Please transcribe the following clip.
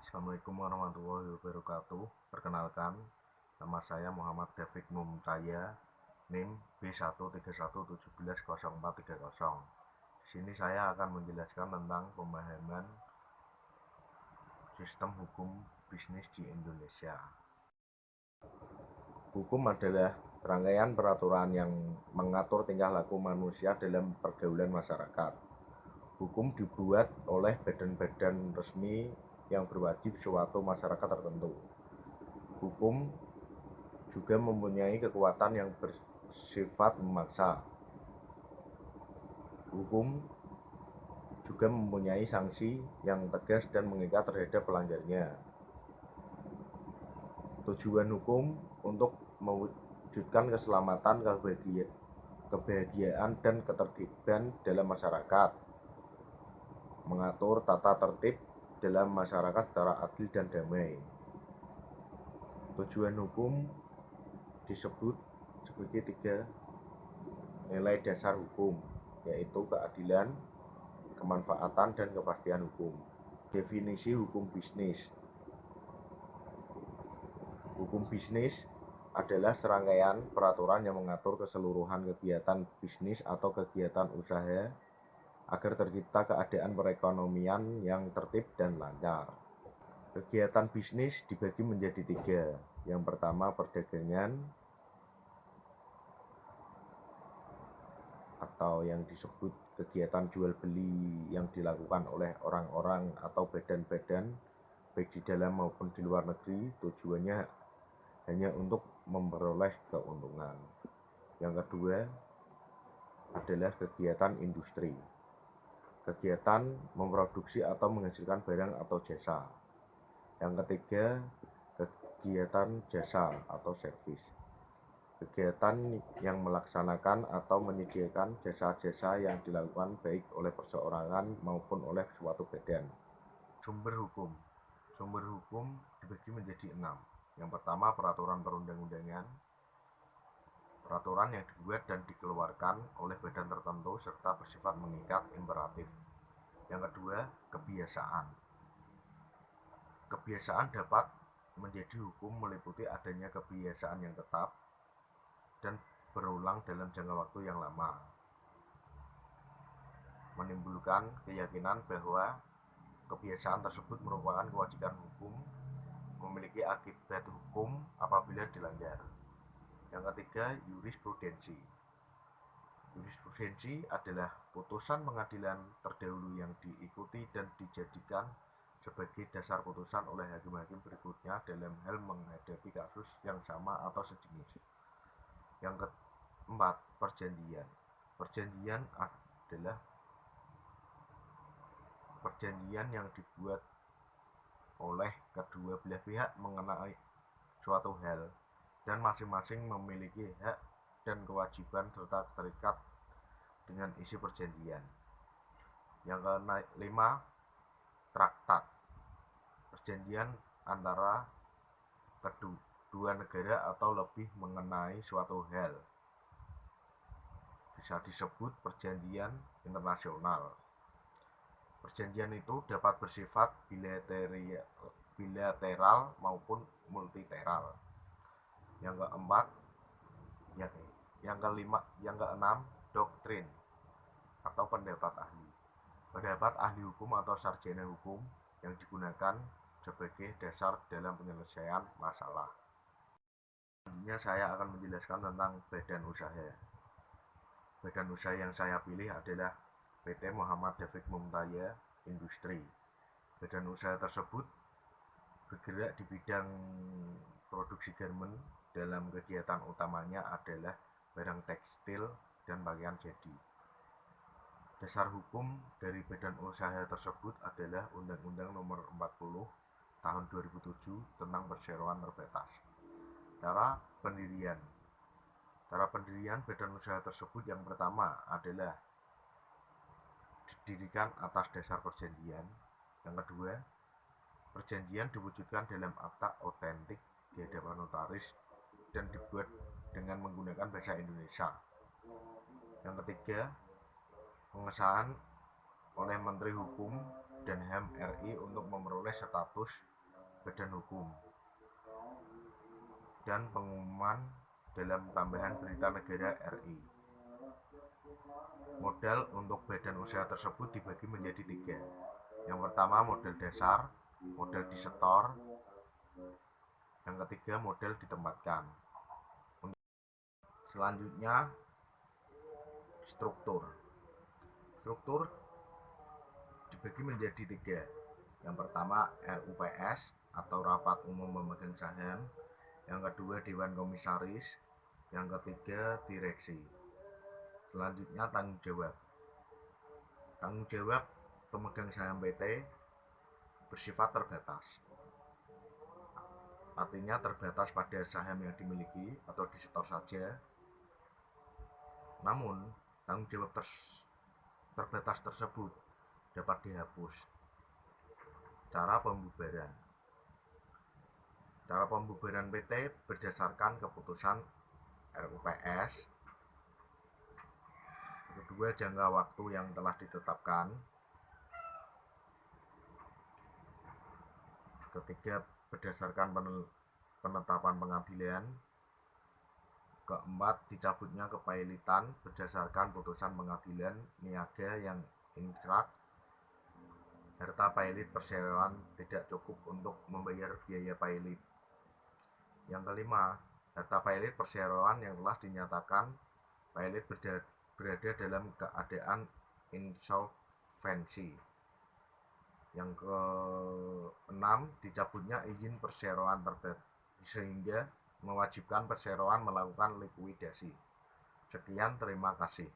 Assalamualaikum warahmatullahi wabarakatuh. Perkenalkan, nama saya Muhammad David Mumtaya, NIM B131170430. Di sini saya akan menjelaskan tentang pemahaman sistem hukum bisnis di Indonesia. Hukum adalah rangkaian peraturan yang mengatur tingkah laku manusia dalam pergaulan masyarakat. Hukum dibuat oleh badan-badan resmi yang berwajib suatu masyarakat tertentu. Hukum juga mempunyai kekuatan yang bersifat memaksa. Hukum juga mempunyai sanksi yang tegas dan mengikat terhadap pelanggarnya. Tujuan hukum untuk mewujudkan keselamatan, kebahagiaan, dan ketertiban dalam masyarakat, mengatur tata tertib dalam masyarakat secara adil dan damai. Tujuan hukum disebut sebagai 3 nilai dasar hukum, yaitu keadilan, kemanfaatan, dan kepastian hukum. Definisi hukum bisnis. Hukum bisnis adalah serangkaian peraturan yang mengatur keseluruhan kegiatan bisnis atau kegiatan usaha agar tercipta keadaan perekonomian yang tertib dan lancar. Kegiatan bisnis dibagi menjadi 3. Yang pertama, perdagangan atau yang disebut kegiatan jual beli yang dilakukan oleh orang-orang atau badan-badan baik di dalam maupun di luar negeri, tujuannya hanya untuk memperoleh keuntungan. Yang kedua adalah kegiatan industri. Kegiatan memproduksi atau menghasilkan barang atau jasa. Yang ketiga, kegiatan jasa atau servis. Kegiatan yang melaksanakan atau menyediakan jasa-jasa yang dilakukan baik oleh perseorangan maupun oleh suatu badan. Sumber hukum. Sumber hukum dibagi menjadi 6. Yang pertama, peraturan perundang-undangan. Peraturan yang dibuat dan dikeluarkan oleh badan tertentu serta bersifat mengikat imperatif. Yang kedua, kebiasaan. Kebiasaan dapat menjadi hukum meliputi adanya kebiasaan yang tetap dan berulang dalam jangka waktu yang lama, menimbulkan keyakinan bahwa kebiasaan tersebut merupakan kewajiban hukum, memiliki akibat hukum apabila dilanggar. Yang ketiga, jurisprudensi. Jurisprudensi adalah putusan pengadilan terdahulu yang diikuti dan dijadikan sebagai dasar putusan oleh hakim-hakim berikutnya dalam hal menghadapi kasus yang sama atau sejenis. Yang keempat, perjanjian. Perjanjian adalah perjanjian yang dibuat oleh kedua belah pihak mengenai suatu hal dan masing-masing memiliki hak dan kewajiban serta terikat dengan isi perjanjian. Yang kelima, traktat. Perjanjian antara kedua negara atau lebih mengenai suatu hal. Bisa disebut perjanjian internasional. Perjanjian itu dapat bersifat bilateral maupun multilateral. Yang keempat, yang keenam, doktrin atau pendapat ahli. Pendapat ahli hukum atau sarjana hukum yang digunakan sebagai dasar dalam penyelesaian masalah. Selanjutnya saya akan menjelaskan tentang badan usaha. Badan usaha yang saya pilih adalah PT Muhammad David Mumtaya Industri. Badan usaha tersebut bergerak di bidang produksi garment. Dalam kegiatan utamanya adalah barang tekstil dan pakaian jadi. Dasar hukum dari badan usaha tersebut adalah Undang-Undang Nomor 40 Tahun 2007 tentang perseroan terbatas. Cara pendirian badan usaha tersebut yang pertama adalah didirikan atas dasar perjanjian. Yang kedua, perjanjian diwujudkan dalam akta otentik di hadapan notaris dan dibuat dengan menggunakan bahasa Indonesia. Yang ketiga, pengesahan oleh Menteri Hukum dan HAM RI untuk memperoleh status badan hukum, dan pengumuman dalam tambahan berita negara RI. Modal untuk badan usaha tersebut dibagi menjadi 3. Yang pertama modal dasar, modal disetor, yang ketiga modal ditempatkan. Selanjutnya struktur dibagi menjadi 3. Yang pertama RUPS atau rapat umum pemegang saham, yang kedua dewan komisaris, yang ketiga direksi. Selanjutnya tanggung jawab pemegang saham PT bersifat terbatas, artinya terbatas pada saham yang dimiliki atau disetor saja. Namun tanggung jawab terbatas tersebut dapat dihapus. Cara pembubaran PT berdasarkan keputusan RUPS. Kedua, jangka waktu yang telah ditetapkan. Ketiga, berdasarkan penetapan pengadilan. Keempat, dicabutnya kepailitan berdasarkan putusan pengadilan niaga yang inkrah. Harta pailit perseroan tidak cukup untuk membayar biaya pailit. Yang kelima, harta pailit perseroan yang telah dinyatakan pailit berada dalam keadaan insolvensi. Yang keenam, dicabutnya izin perseroan terbatas sehingga mewajibkan perseroan melakukan likuidasi. Sekian, terima kasih.